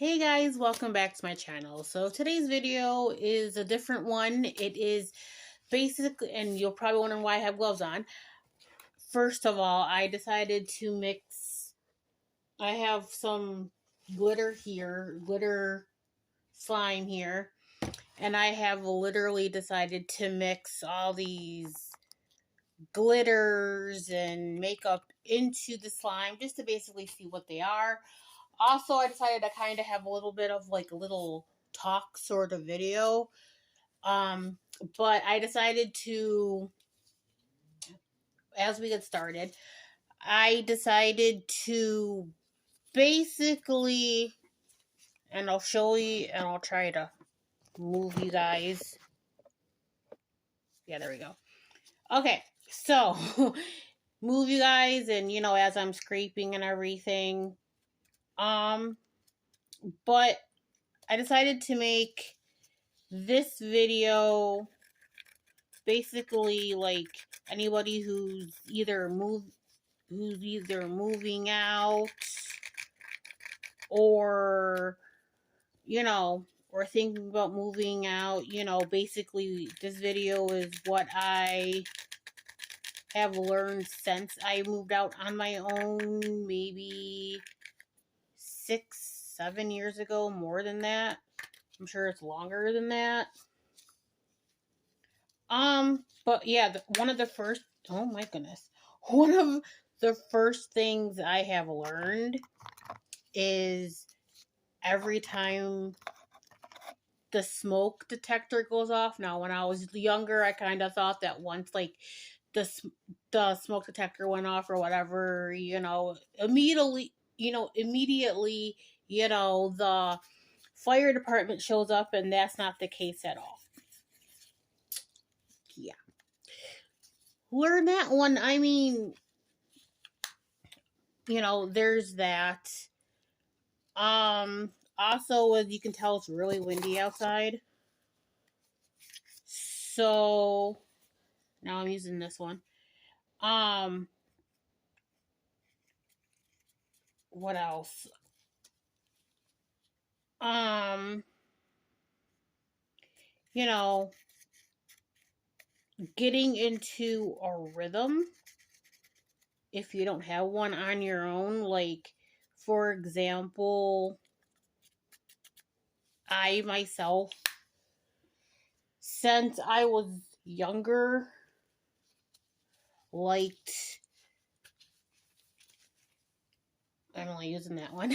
Hey guys, welcome back to my channel. So today's video is a different one. It is basically, and you're probably wondering why I have gloves on. First of all, I decided to mix, I have some glitter here, glitter slime here, and I have literally decided to mix all these glitters and makeup into the slime just to basically see what they are. Also, I decided to kind of have a little bit of like a little talk sort of video. Um, but I decided to, as we get started, I decided to basically, and I'll show you, and I'll try to move you guys. Yeah, there we go. Okay, so move you guys, and as I'm scraping and everything. Um, but I decided to make this video basically like anybody who's either moving out or or thinking about moving out. Basically this video is what I have learned since I moved out on my own, maybe 6-7 years ago. More than that, I'm sure it's longer than that. But yeah, one of the first, oh my goodness, one of the first things I have learned is every time the smoke detector goes off. Now, when I was younger, I kind of thought that once like the the smoke detector went off or whatever, immediately, the fire department shows up, and that's not the case at all. Yeah. Learn that one. I mean, there's that. Also, as you can tell, it's really windy outside. So now I'm using this one. What else? Um, you know, Getting into a rhythm if you don't have one on your own. Like, for example, I myself, since I was younger, liked, I'm only using that one,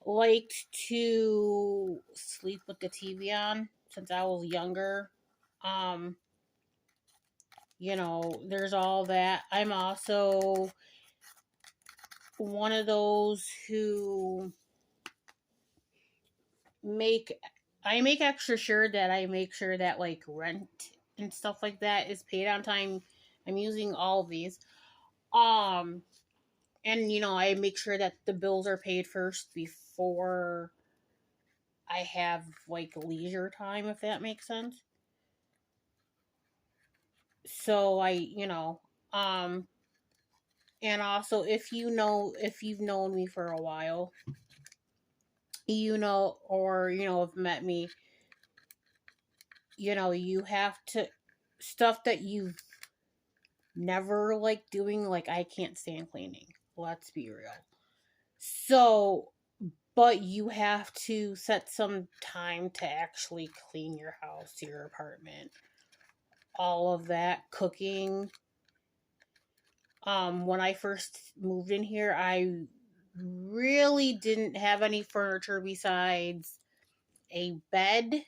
liked to sleep with the TV on since I was younger. Um, there's all that. I'm also one of those who make I make extra sure that I make sure that like rent and stuff like that is paid on time. I'm using all of these. Um and I make sure that the bills are paid first before I have like leisure time, if that makes sense. So um and also, if you've known me for a while, or have met me, you have to, stuff that you've never liked doing, like I can't stand cleaning. Let's be real. So, but you have to set some time to actually clean your house, your apartment, all of that, cooking. When I first moved in here, I really didn't have any furniture besides a bed,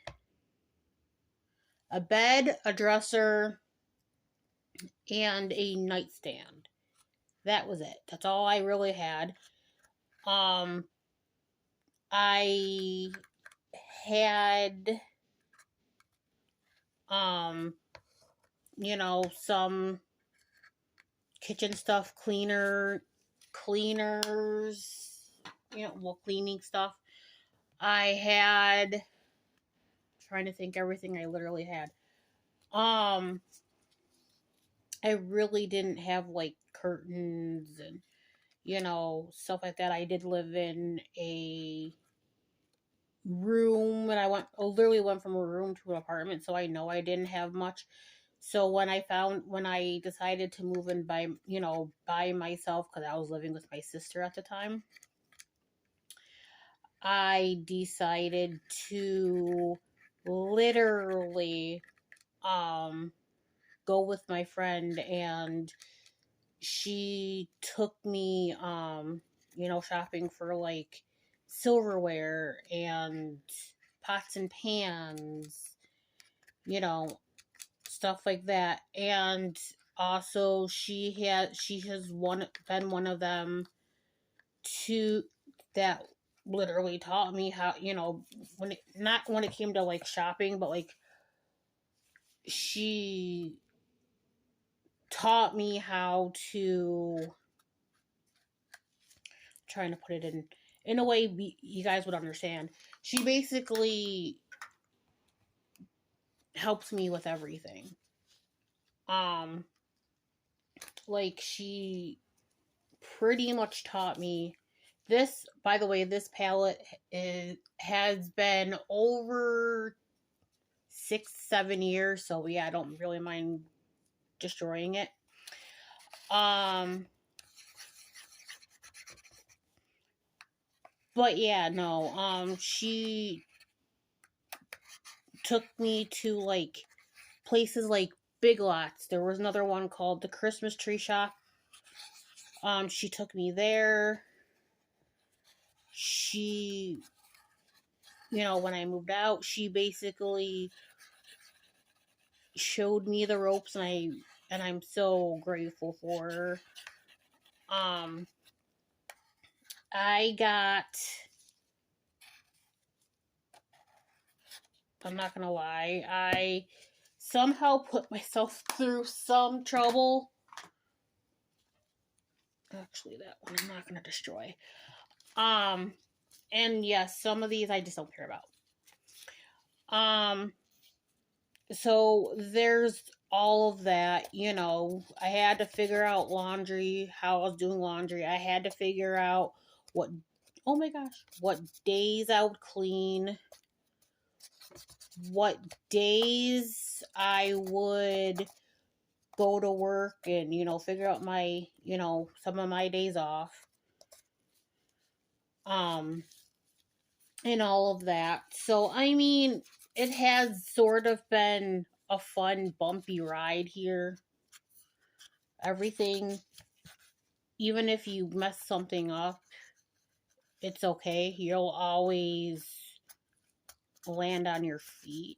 a dresser, and a nightstand. That was it. That's all I really had. Um, I had, um, some kitchen stuff, cleaners, cleaning stuff. I had, trying to think everything I literally had. Um, I really didn't have like curtains and stuff like that. I did live in a room, and I literally went from a room to an apartment, so I know I didn't have much. So when I decided to move in by myself, because I was living with my sister at the time, I decided to literally go with my friend, and she took me shopping for like silverware and pots and pans, you know, stuff like that. And also been one of them to that literally taught me how, when it came to like shopping, but like she taught me how to, trying to put it in a way you guys would understand. She basically helps me with everything. Um, like she pretty much taught me this. By the way, this palette has been over 6-7 years, so yeah, I don't really mind destroying it. But yeah, no. She took me to like places like Big Lots. There was another one called the Christmas Tree Shop. She took me there. She, when I moved out, she basically showed me the ropes, and I'm so grateful for her. I'm not gonna lie, I somehow put myself through some trouble. Actually, that one I'm not gonna destroy. And yes, some of these I just don't care about. So there's all of that, I had to figure out laundry, how I was doing laundry. I had to figure out what, oh my gosh, what days I would clean, what days I would go to work, and, figure out my, some of my days off. And all of that. So, I mean, it has sort of been a fun, bumpy ride here. Everything, even if you mess something up, it's okay. You'll always land on your feet.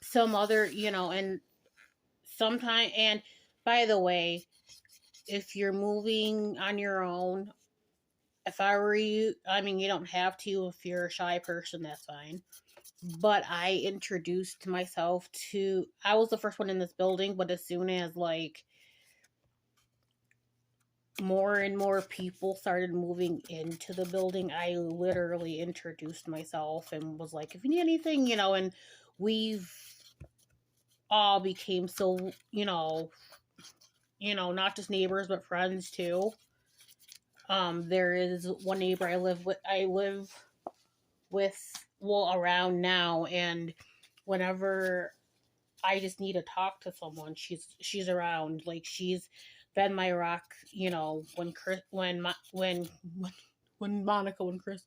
Some other, and sometimes, and by the way, if you're moving on your own, if I were you, I mean, you don't have to. If you're a shy person, that's fine. But I introduced myself to, I was the first one in this building, but as soon as like more and more people started moving into the building, I literally introduced myself and was like, if you need anything, and we've all became so, not just neighbors, but friends too. There is one neighbor I live with, well, around now, and whenever I just need to talk to someone, she's around. Like, she's been my rock, when Monica and Chris,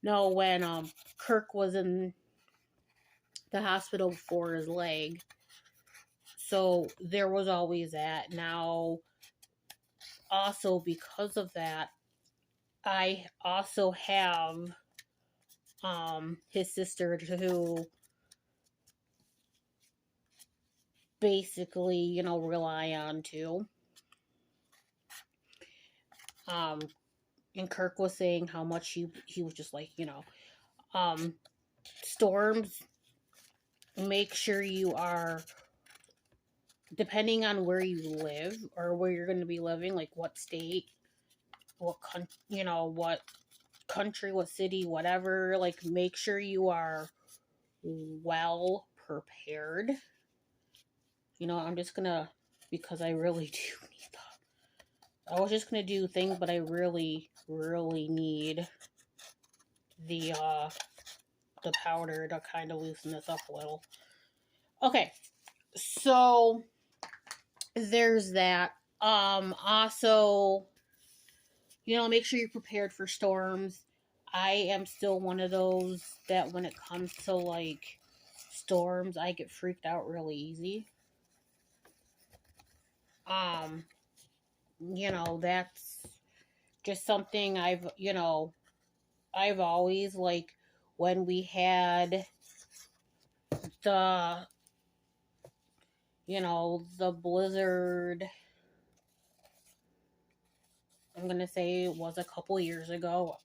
no, when Kirk was in the hospital for his leg. So there was always that. Now, also because of that, I also have his sister who basically, rely on too. And Kirk was saying how much he was just like, storms, make sure you are, depending on where you live or where you're going to be living, like what state, what country, what city, whatever, like make sure you are well prepared. I'm just gonna, because I really do need that. I was just gonna do things, but I really, really need the the powder to kind of loosen this up a little. Okay, so there's that. Also, make sure you're prepared for storms. I am still one of those that when it comes to like storms, I get freaked out really easy. That's just something I've always, like, when we had the the blizzard, I'm gonna say it was a couple years ago.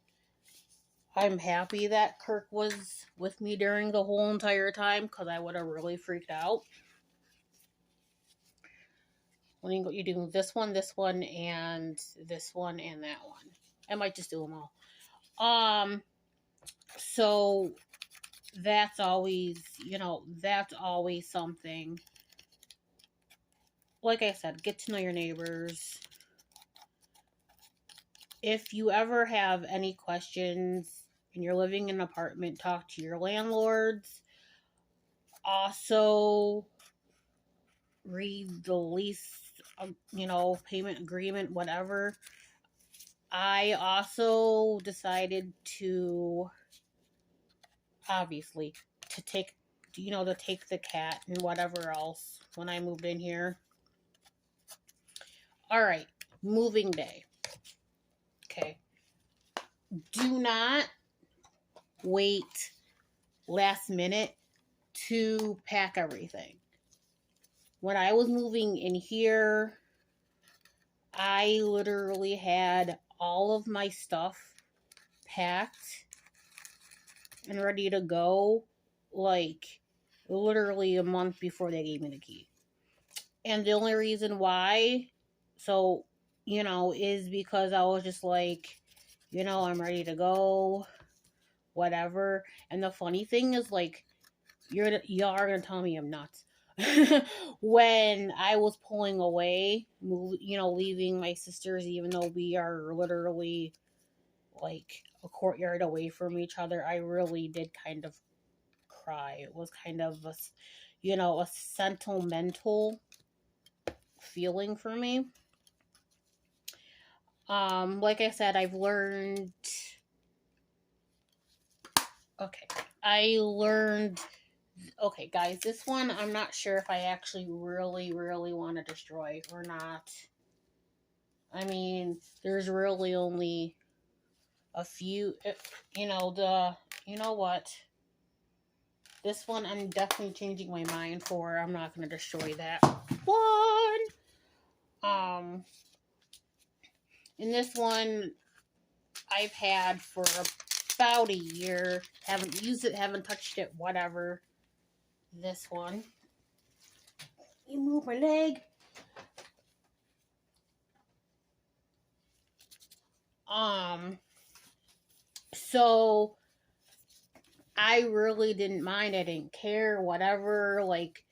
I'm happy that Kirk was with me during the whole entire time, because I would have really freaked out. When you do this one, and this one, and that one. I might just do them all. So that's always, that's always something. Like I said, get to know your neighbors. If you ever have any questions and you're living in an apartment, talk to your landlords. Also, read the lease, payment agreement, whatever. I also decided to, obviously, to take the cat and whatever else when I moved in here. Alright, moving day. Okay. Do not wait last minute to pack everything. When I was moving in here, I literally had all of my stuff packed and ready to go, like, literally a month before they gave me the key. And the only reason why, is because I was just like, I'm ready to go, whatever. And the funny thing is, like, y'all are gonna tell me I'm nuts. When I was pulling away, leaving my sisters, even though we are literally like a courtyard away from each other, I really did kind of cry. It was kind of a sentimental feeling for me. Like I said, I've learned. Okay, guys, this one I'm not sure if I actually really, really want to destroy or not. I mean, there's really only a few, you know what? This one I'm definitely changing my mind for. I'm not going to destroy that one. And this one I've had for about a year. Haven't used it, haven't touched it, whatever. This one. You move my leg. So I really didn't mind. I didn't care, whatever. Like,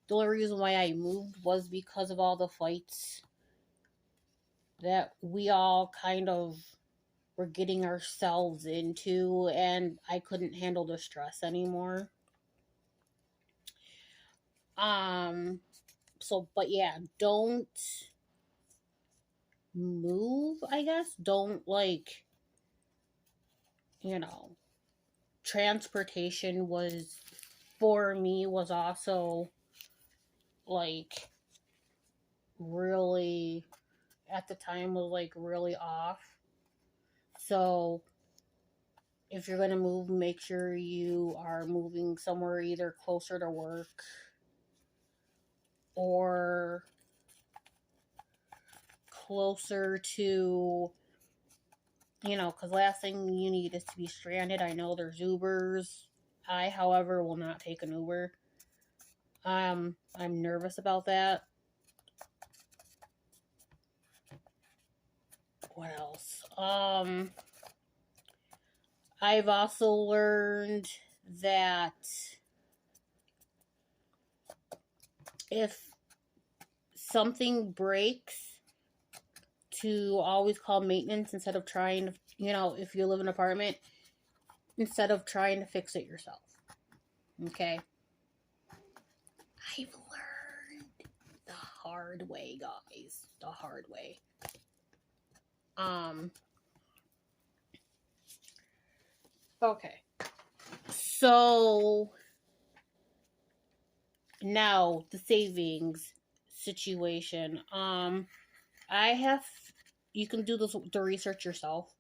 the only reason why I moved was because of all the fights that we all kind of were getting ourselves into, and I couldn't handle the stress anymore. But yeah, don't move, I guess. Don't, like, transportation for me was also, like, really, at the time, was, like, really off. So if you're going to move, make sure you are moving somewhere either closer to work or closer to, because last thing you need is to be stranded. I know there's Ubers. I, however, will not take an Uber. I'm nervous about that. What else? I've also learned that if something breaks, to always call maintenance instead of trying to, if you live in an apartment, instead of trying to fix it yourself. Okay? I've learned the hard way, guys. The hard way. Okay. So now the savings situation. You can do the research yourself,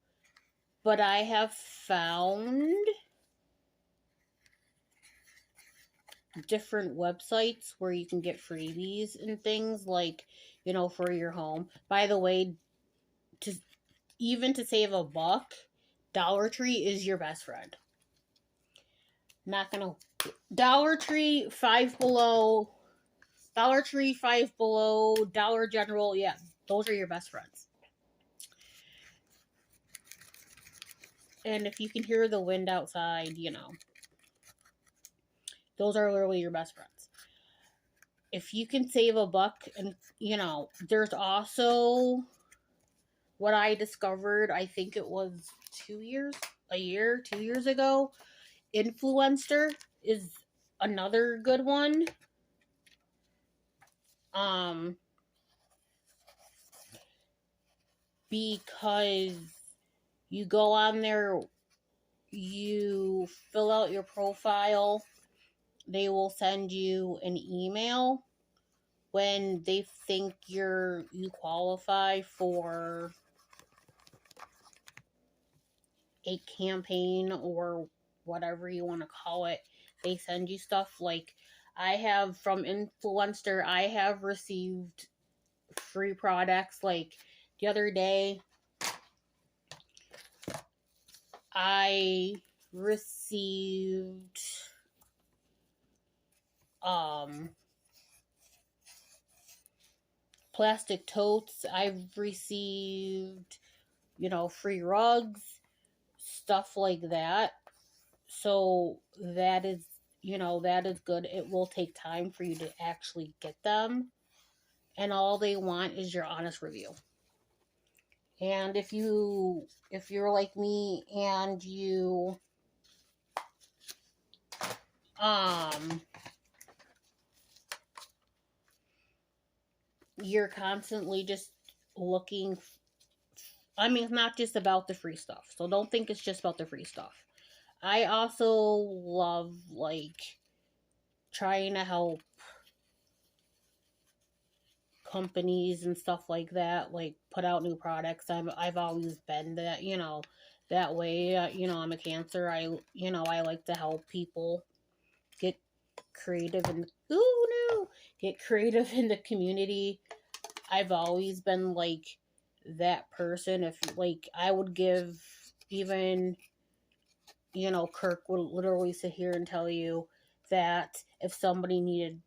but I have found different websites where you can get freebies and things like, for your home. By the way, to save $1, Dollar Tree is your best friend. Not gonna Dollar Tree, Five Below, Dollar General, yeah, those are your best friends. And if you can hear the wind outside, those are literally your best friends. If you can save $1, and there's also what I discovered, I think it was 2 years ago. Influenster is another good one. Because you go on there, you fill out your profile, they will send you an email when they think you qualify for a campaign or whatever you want to call it. They send you stuff like, I have from Influencer, I have received free products. Like the other day, I received plastic totes. I've received, free rugs, stuff like that. So that is, that is good. It will take time for you to actually get them. And all they want is your honest review. And if you're like me and you're constantly just looking, it's not just about the free stuff. So don't think it's just about the free stuff. I also love, trying to help companies and stuff like that, put out new products. I've always been that, that way. I'm a Cancer. I like to help people get creative get creative in the community. I've always been that person. If I would give, even Kirk would literally sit here and tell you that if somebody needed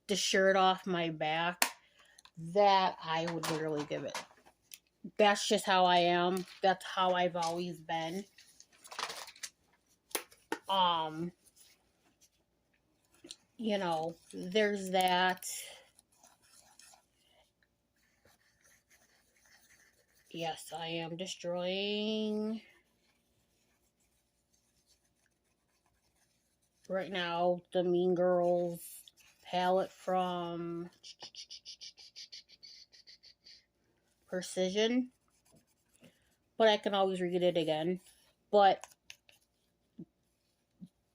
the shirt off my back, that I would literally give it. That's just how I am. That's how I've always been. There's that. Yes, I am destroying right now the Mean Girls palette from Precision, but I can always read it again. But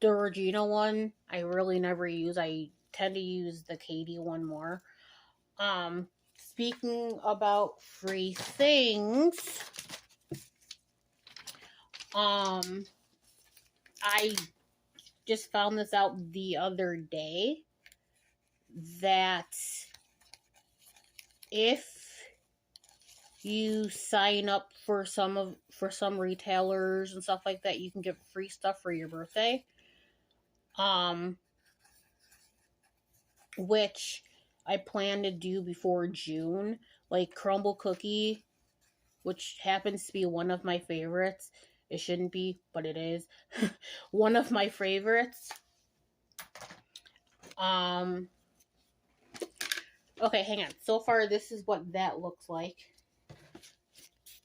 the Regina one, I really never use. I tend to use the Katie one more. Speaking about free things, I just found this out the other day that if you sign up for some retailers and stuff like that, you can get free stuff for your birthday. Which I plan to do before June, like Crumble Cookie, which happens to be one of my favorites. It shouldn't be, but it is. One of my favorites. Okay, hang on. So far, this is what that looks like.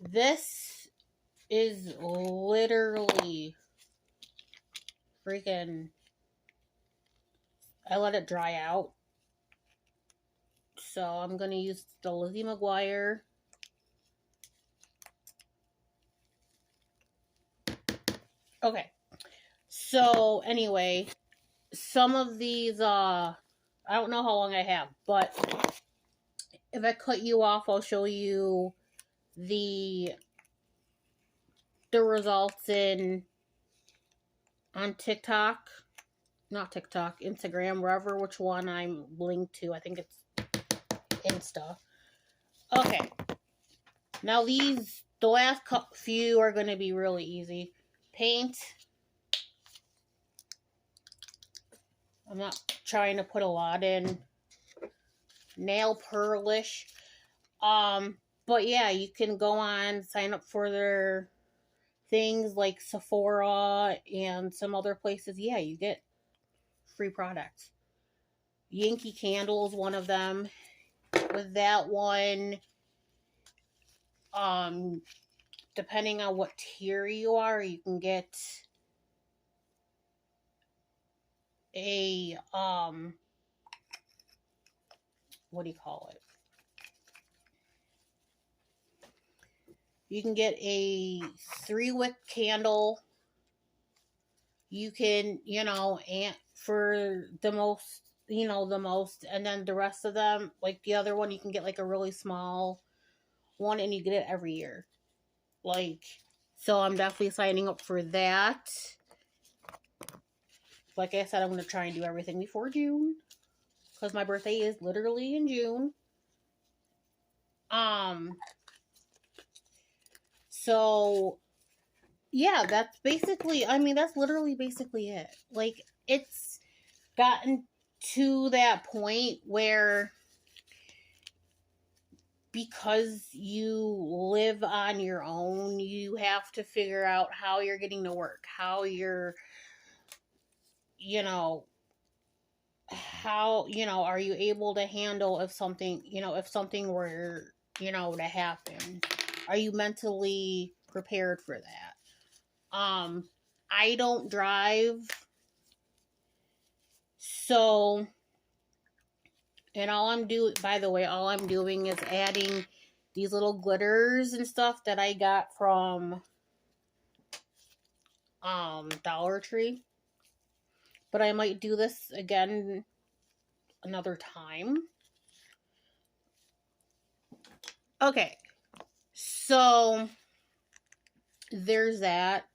This is literally freaking, I let it dry out. So I'm going to use the Lizzie McGuire. Okay. So anyway, some of these, I don't know how long I have, but if I cut you off, I'll show you the results on TikTok. Not TikTok, Instagram, wherever, which one I'm linked to. I think it's Insta. Okay. Now the last few are going to be really easy. Paint. I'm not trying to put a lot in. Nail polish. But yeah, you can go on, sign up for their things like Sephora and some other places. Yeah, you get free products. Yankee Candle is one of them. With that one, depending on what tier you are, you can get a, what do you call it? You can get a 3-wick candle. You can, and for the most, and then the rest of them, like the other one, you can get like a really small one, and you get it every year. So I'm definitely signing up for that. Like I said, I'm going to try and do everything before June, because my birthday is literally in June. So, yeah, that's literally basically it. Like, it's gotten to that point where, because you live on your own, you have to figure out how you're getting to work, how you're, are you able to handle if something were, to happen? Are you mentally prepared for that? I don't drive, so, and all I'm doing is adding these little glitters and stuff that I got from Dollar Tree. But I might do this again another time. Okay, so there's that.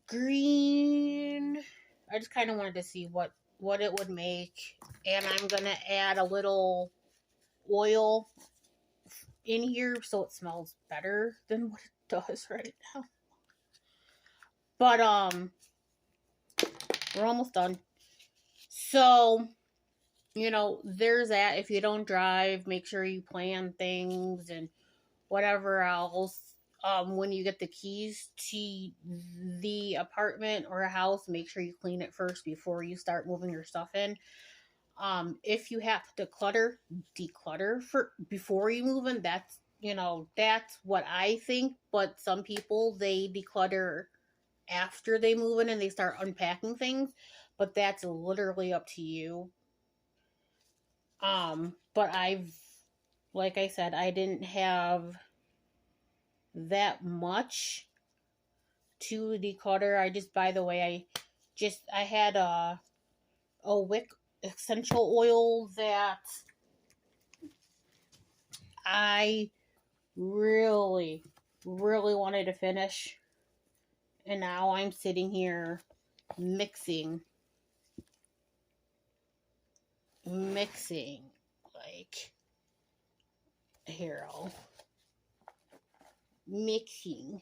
Green, I just kind of wanted to see what it would make, and I'm gonna add a little oil in here so it smells better than what it does right now. But we're almost done. So, there's that. If you don't drive, make sure you plan things and whatever else. When you get the keys to the apartment or a house, make sure you clean it first before you start moving your stuff in. If you have to declutter before you move in, that's what I think. But some people, they declutter after they move in and they start unpacking things, but that's literally up to you. But like I said, I didn't have that much to declutter. I had a wick essential oil that I really, really wanted to finish. And now I'm sitting here mixing, like, here, mixing.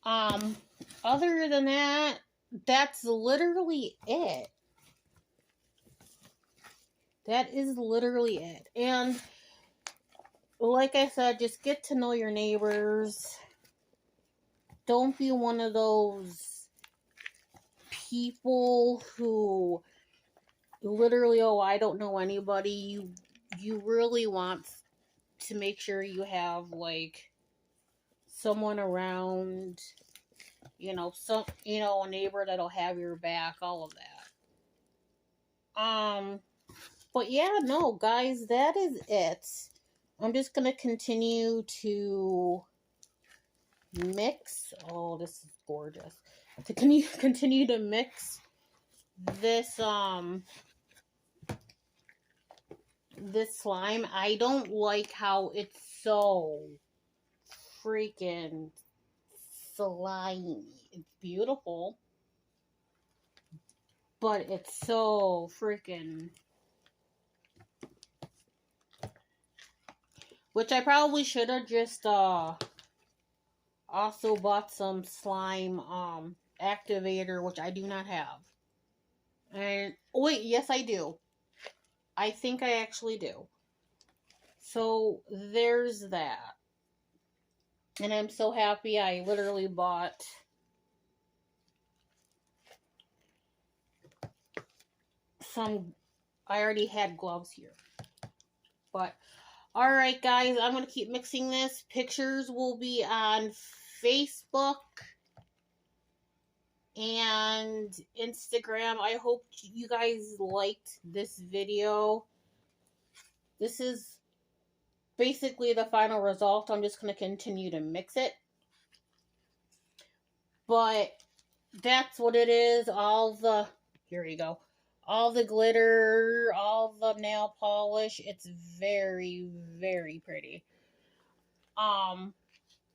Other than that, that's literally it. That is literally it. And like I said, just get to know your neighbors. Don't be one of those people who literally, I don't know anybody. You really want to make sure you have, like, someone around, a neighbor that'll have your back, all of that. But yeah, no, guys, that is it. I'm just gonna continue to mix. Oh, this is gorgeous. To continue to mix this this slime. I don't like how it's so freaking slimy. It's beautiful, but it's so freaking... Which I probably should have just also bought some slime activator, which I do not have. And wait, yes I do. I think I actually do. So there's that. And I'm so happy I literally bought some... I already had gloves here. But alright guys, I'm going to keep mixing this. Pictures will be on Facebook and Instagram. I hope you guys liked this video. This is basically the final result. I'm just going to continue to mix it. But that's what it is. Here you go. All the glitter, all the nail polish. It's very, very pretty.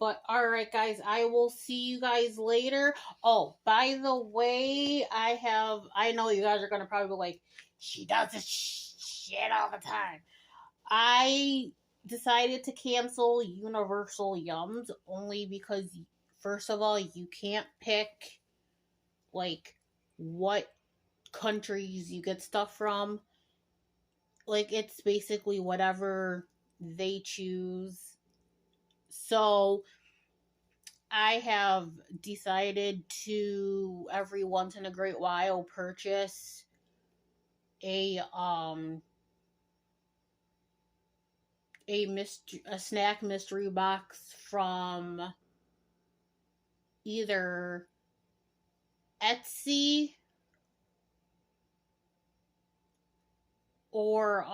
But alright guys, I will see you guys later. Oh, by the way, I know you guys are going to probably be like, she does this shit all the time. I decided to cancel Universal Yums only because, first of all, you can't pick, like, what countries you get stuff from. Like, it's basically whatever they choose. So I have decided to, every once in a great while, purchase a snack mystery box from either Etsy or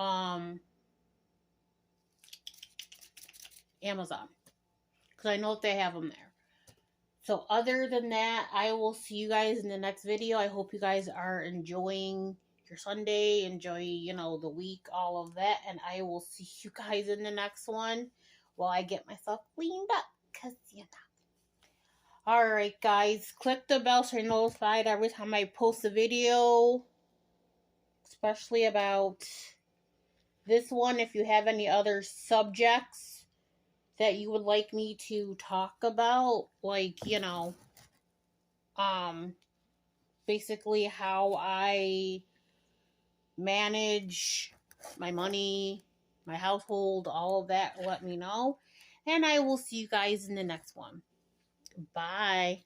Amazon, because I know that they have them there. So other than that, I will see you guys in the next video. I hope you guys are enjoying your Sunday, enjoy, the week, all of that. And I will see you guys in the next one while I get myself cleaned up. Because, Alright, guys. Click the bell so you're notified every time I post a video. Especially about this one. If you have any other subjects that you would like me to talk about, like, basically how I manage my money, my household, all of that, let me know. And I will see you guys in the next one. Bye.